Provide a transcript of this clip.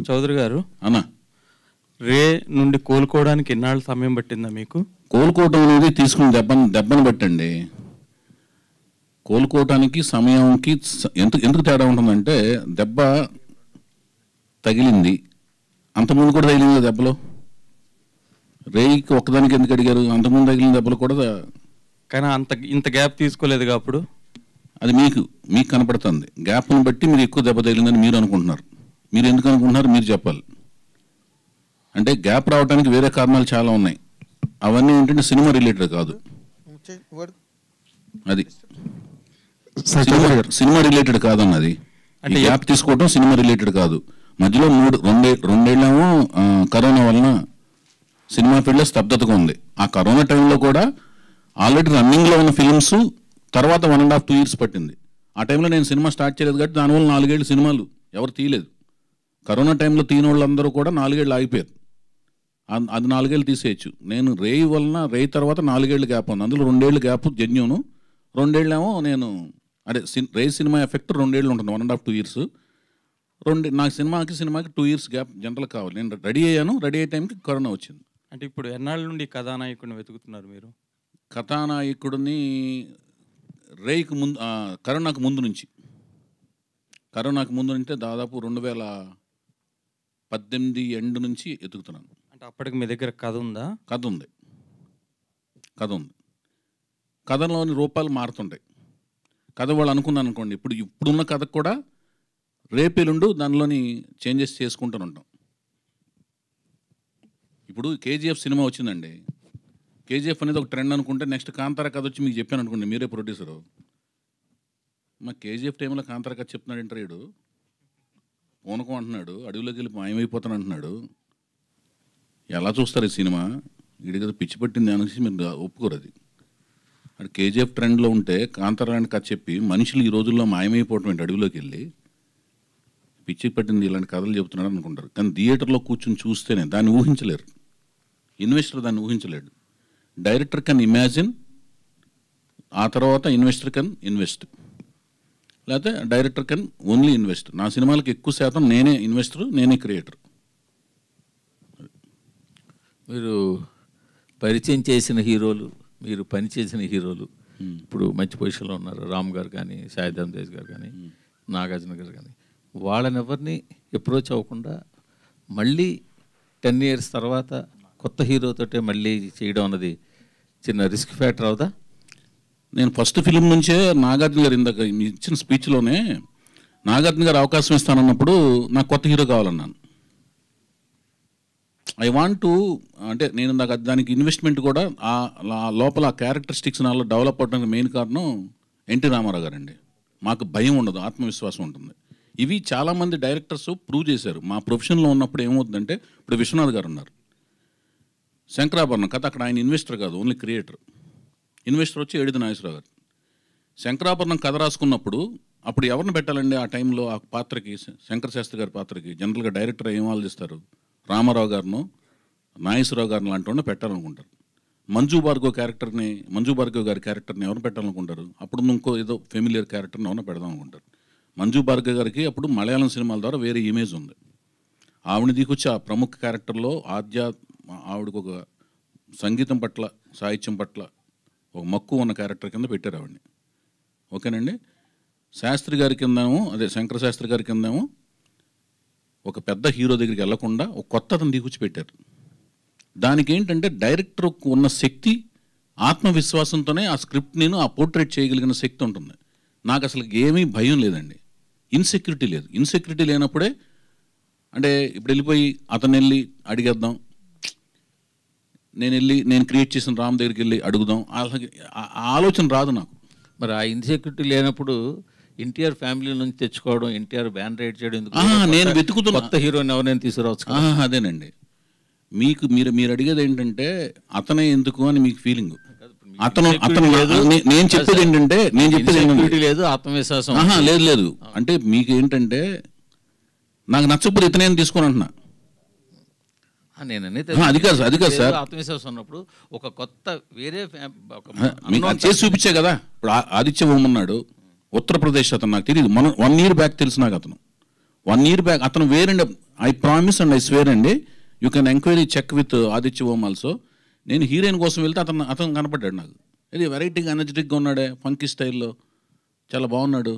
చౌదరి గారు అన్నా, రే నుండి కోలుకోవడానికి ఎన్నాళ్ళు సమయం పట్టిందా మీకు? కోలుకోవటం అనేది తీసుకున్న దెబ్బను బట్టండి. కోలుకోవటానికి సమయంకి ఎందుకు తేడా ఉంటుందంటే, దెబ్బ తగిలింది, అంతకుముందు కూడా తగిలింది దెబ్బలో. రేయికి ఒక్కదానికి ఎందుకు అడిగారు? అంతకుముందు తగిలిన దెబ్బలు కూడా. కానీ ఇంత గ్యాప్ తీసుకోలేదు అప్పుడు. అది మీకు కనపడుతుంది. గ్యాప్ను బట్టి మీరు ఎక్కువ దెబ్బ తగిలిందని మీరు అనుకుంటున్నారు. మీరు ఎందుకు అనుకుంటున్నారు మీరు చెప్పాలి. అంటే గ్యాప్ రావడానికి వేరే కారణాలు చాలా ఉన్నాయి. అవన్నీ ఏంటంటే సినిమా రిలేటెడ్ కాదు. అది సినిమా రిలేటెడ్ కాదన్నది. అంటే గ్యాప్ తీసుకోవటం సినిమా రిలేటెడ్ కాదు. మధ్యలో రెండేళ్ళేమో కరోనా వలన సినిమా ఫీల్డ్లో స్తబ్దతగా ఉంది. ఆ కరోనా టైంలో కూడా ఆల్రెడీ రన్నింగ్లో ఉన్న ఫిల్మ్స్ తర్వాత 1.5-2 years పట్టింది. ఆ టైంలో నేను సినిమా స్టార్ట్ చేయలేదు కాబట్టి దానివల్ల 4 ఏళ్ళు సినిమాలు ఎవరు తీయలేదు. కరోనా టైంలో తీయని వాళ్ళందరూ కూడా 4 ఏళ్ళు ఆగిపోయారు. అది 4 ఏళ్ళు తీసేయచ్చు. నేను రేయి వలన రేయి తర్వాత 4 ఏళ్ళు గ్యాప్ ఉంది. అందులో 2 ఏళ్ళు గ్యాప్ జెన్యూను, 2 ఏళ్ళేమో నేను అదే రేయి సినిమా ఎఫెక్ట్ 2 ఏళ్ళు ఉంటుంది, 1.5-2 years. నాకు సినిమాకి 2 years గ్యాప్ జనరల్ కావాలి. నేను రెడీ అయ్యాను, రెడీ అయ్యే టైంకి కరోనా వచ్చింది. అంటే ఇప్పుడు ఎన్నాళ్ళ నుండి కథానాయకుడిని వెతుకుతున్నారు మీరు? కథానాయకుడిని రేయికి ముందు, కరోనాకు ముందు నుంచి దాదాపు 2018 ఎండ్ నుంచి ఎతుకుతున్నాను. అంటే అప్పటికి మీ దగ్గర కథ ఉందా? కథ ఉంది. కథలోని రూపాలు మారుతుంటాయి. కథ వాళ్ళు అనుకున్నాను అనుకోండి, ఇప్పుడున్న కథకు కూడా రేపెల్లుండు దానిలోని చేంజెస్ చేసుకుంటూ ఉంటాం. ఇప్పుడు కేజీఎఫ్ సినిమా వచ్చిందండి. కేజీఎఫ్ అనేది ఒక ట్రెండ్ అనుకుంటే నెక్స్ట్ కాంతార కథ వచ్చి మీకు చెప్పాను అనుకోండి, మీరే ప్రొడ్యూసరు. మా కేజీఎఫ్ టైంలో కాంతార కథ చెప్తున్నాడు ఇంటర్వ్యూడు, పూనకం అంటున్నాడు, అడవిలోకి వెళ్ళి మాయమైపోతాను అంటున్నాడు. ఎలా చూస్తారు ఈ సినిమా? వీడి కదా పిచ్చి పట్టింది అనేసి మీరు ఒప్పుకోరు. అది కేజీఎఫ్ ట్రెండ్లో ఉంటే కాంతార లాంటి కథ చెప్పి మనుషులు ఈ రోజుల్లో మాయమైపోవటం ఏంటి? అడవిలోకి వెళ్ళి పిచ్చి పట్టింది ఇలాంటి కథలు చెబుతున్నాడు అనుకుంటారు. కానీ థియేటర్లో కూర్చొని చూస్తేనే దాన్ని ఊహించలేరు. ఇన్వెస్టర్ దాన్ని ఊహించలేడు. డైరెక్టర్ కెన్ ఇమాజిన్, ఆ తర్వాత ఇన్వెస్టర్ కెన్ ఇన్వెస్ట్, లేకపోతే డైరెక్టర్ కెన్ ఓన్లీ ఇన్వెస్ట్. నా సినిమాలకు ఎక్కువ శాతం నేనే ఇన్వెస్టర్, నేనే క్రియేటర్. మీరు పరిచయం చేసిన హీరోలు, మీరు పనిచేసిన హీరోలు ఇప్పుడు మంచి పొజిషన్లో ఉన్నారు. రామ్ గారు కానీ, సాయిధరం తేజ్ గారు కానీ, నాగార్జున గారు కానీ, వాళ్ళని ఎవరిని అప్రోచ్ అవ్వకుండా మళ్ళీ 10 years తర్వాత కొత్త హీరోతోటే మళ్ళీ చేయడం అన్నది చిన్న రిస్క్ ఫ్యాక్టర్ అవుదా? నేను ఫస్ట్ ఫిలిం నుంచే నాగార్జున గారు ఇందాక ఇచ్చిన స్పీచ్లోనే నాగార్జున గారు అవకాశం ఇస్తానన్నప్పుడు నాకు కొత్త హీరో కావాలన్నాను. ఐ వాంట్ టు, అంటే నేను దానికి ఇన్వెస్ట్మెంట్ కూడా లోపల ఆ క్యారెక్టరిస్టిక్స్ నాలో డెవలప్ అవడానికి మెయిన్ కారణం ఎన్టీ రామారావు గారండి. మాకు భయం ఉండదు, ఆత్మవిశ్వాసం ఉంటుంది. ఇవి చాలామంది డైరెక్టర్స్ ప్రూవ్ చేశారు. మా ప్రొఫెషన్లో ఉన్నప్పుడు ఏమవుతుందంటే, ఇప్పుడు విశ్వనాథ్ గారు ఉన్నారు, శంకరాభరణం కథ, అక్కడ ఆయన ఇన్వెస్టర్ కాదు, ఓన్లీ క్రియేటర్. ఇన్వెస్టర్ వచ్చి ఏడిది నాగేశ్వరరావు గారు. శంకరాభరణం కథ రాసుకున్నప్పుడు అప్పుడు ఎవరిని పెట్టాలండి ఆ టైంలో ఆ పాత్రకి? శంకర శాస్త్రి గారి పాత్రకి జనరల్గా డైరెక్టర్ ఏం ఆలోచిస్తారు? రామారావు గారిను, నాగేశ్వరరావు గారిని లాంటి వాడిని పెట్టాలనుకుంటారు. మంజు భార్గవ్ గారి క్యారెక్టర్ని ఎవరిని పెట్టాలనుకుంటారు? అప్పుడు ఇంకో ఏదో ఫెమిలియర్ క్యారెక్టర్ని ఎవరిని పెడదాం అనుకుంటారు. మంజు భార్గవ్ గారికి అప్పుడు మలయాళం సినిమాల ద్వారా వేరే ఇమేజ్ ఉంది. ఆవిడని దిగొచ్చి ఆ ప్రముఖ క్యారెక్టర్లో ఆవిడకు ఒక సంగీతం పట్ల, సాహిత్యం పట్ల ఒక మక్కువ ఉన్న క్యారెక్టర్ కింద పెట్టారు ఆవిడని. ఓకేనండి. శాస్త్రి గారి కిందేమో, అదే శంకర శాస్త్రి గారి కిందేమో ఒక పెద్ద హీరో దగ్గరికి వెళ్లకుండా ఒక కొత్త అతను దిగుచ్చి పెట్టారు. దానికి ఏంటంటే డైరెక్టర్ ఉన్న శక్తి, ఆత్మవిశ్వాసంతోనే ఆ స్క్రిప్ట్ నేను ఆ పోర్ట్రేట్ చేయగలిగిన శక్తి ఉంటుంది. నాకు అసలు ఏమీ భయం లేదండి, ఇన్సెక్యూరిటీ లేదు. ఇన్సెక్యూరిటీ లేనప్పుడే, అంటే ఇప్పుడు వెళ్ళిపోయి అతను వెళ్ళి అడిగేద్దాం, నేను క్రియేట్ చేసిన రామ్ దగ్గరికి వెళ్ళి అడుగుదాం, ఆలోచన రాదు నాకు. మరి ఆ ఇన్సెక్యూరిటీ లేనప్పుడు ఎన్టీఆర్ ఫ్యామిలీ నుంచి తెచ్చుకోవడం, ఎన్టీఆర్ బ్యాన్ రైడ్ చేయడం ఎందుకు? నేను వెతుకుతున్నా కొత్త హీరోని ఎవరైనా తీసుకురావచ్చు. అదేనండి, మీరు అడిగేది ఏంటంటే అతనే ఎందుకు అని మీకు ఫీలింగ్. నేను చెప్పేది ఏంటంటే లేదు, ఆత్మవిశ్వాసం లేదు. అంటే మీకు ఏంటంటే నాకు నచ్చకపోతే ఇతనే తీసుకొని అంటున్నా. అది కాదు సార్, ఆత్మవిశ్వాసం ఉన్నప్పుడు ఒక కొత్త వేరే చేసి చూపించే కదా. ఇప్పుడు ఆదిత్య ఓం ఉన్నాడు, ఉత్తరప్రదేశ్ అతను, నాకు తెలియదు, 1 year బ్యాక్ తెలుసు నాకు. అతను 1 year బ్యాక్ అతను వేరండి. I promise and I swear అండి, you can enquiry check with Aditya Om also. నేను హీరోయిన్ కోసం వెళ్తే అతను కనపడ్డాడు నాకు. ఇది వెరైటీగా ఎనర్జెటిక్గా ఉన్నాడే, ఫంకీ స్టైల్లో చాలా బాగున్నాడు.